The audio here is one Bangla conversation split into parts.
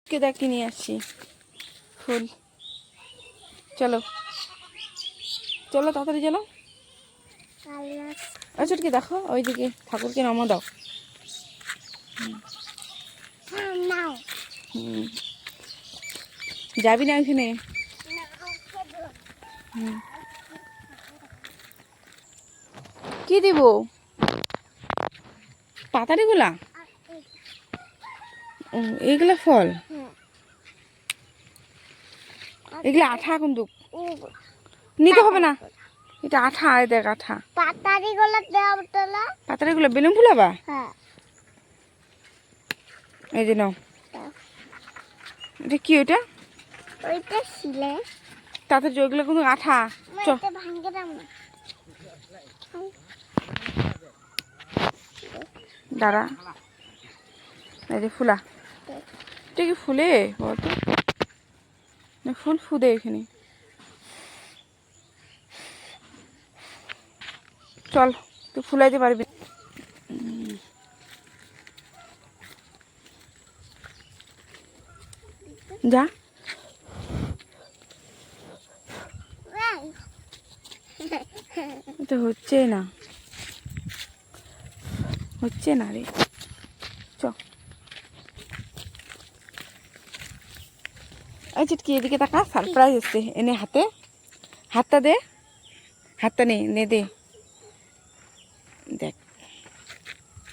চুটকে দেখি নিয়ে আসছি ফুল। চলো চলো তাড়াতাড়ি চলো। চুটকে দেখো ওইদিকে ঠাকুরকে নামা দাও। যাবি না ওইখানে? কি দিব? পাতারিগুলা? এইগুলা ফল? এগুলা আঠা কিন্তু নিতে হবে না, এটা আঠা। দেখ আঠা। পাতারিগুলো বেলুন ফুলাবা? এই যে নাও। এটা কি? ওইটা তাতে ওইগুলো কিন্তু আঠা। দাঁড়া, এই যে ফুলা। এটা কি ফুলে বলতো? ফুল ফুদে এখানে। চল তুই ফুলাইতে পারবি। যা। এটা হচ্ছে না, হচ্ছে না রে। চ এই চিটকি এদিকে তাকা, সারপ্রাইজ এসছে। এনে হাতে, হাতটা দে, হাতটা নে, নে দে। দেখ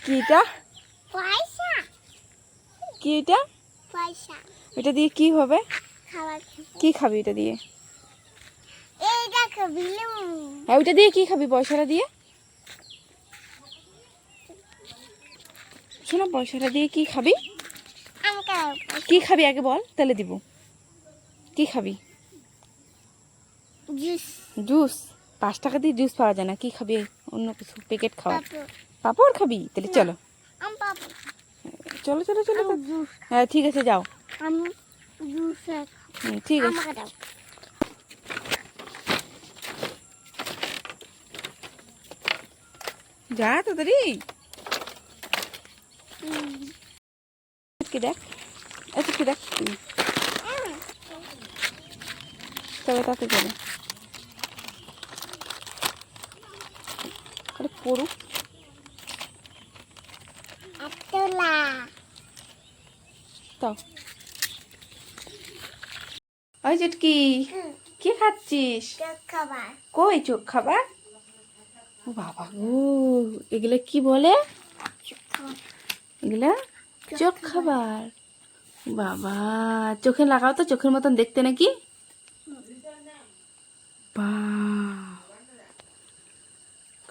কি এটা? কি এটা? এটা দিয়ে কি হবে? কি খাবি এটা দিয়ে? হ্যাঁ ওইটা দিয়ে কি খাবি? পয়সাটা দিয়ে শোনো, পয়সাটা দিয়ে কি খাবি? কি খাবি আগে বল, তাহলে দিব। কি খাবি? জুস? 5 টাকা দিয়ে জুস পাওয়া যায় না। কি খাবি? অন্য কিছু প্যাকেট খাওয়া। পাপড় খাবি? তাহলে চলো চলো চলো চলো। হ্যাঁ ঠিক আছে যাও। ঠিক আছে যা তাড়াতাড়ি। দেখ কি দেখ, চলো তাতে চলো। পড়ুক তাও। ওই চুটকি কি খাচ্ছিস? কই চোখ খাবার? ও বাবা গো, এগুলা কি বলে? এগুলা চোখ খাবার। বাবা চোখে লাগাও তো, চোখের মতন দেখতে নাকি? বা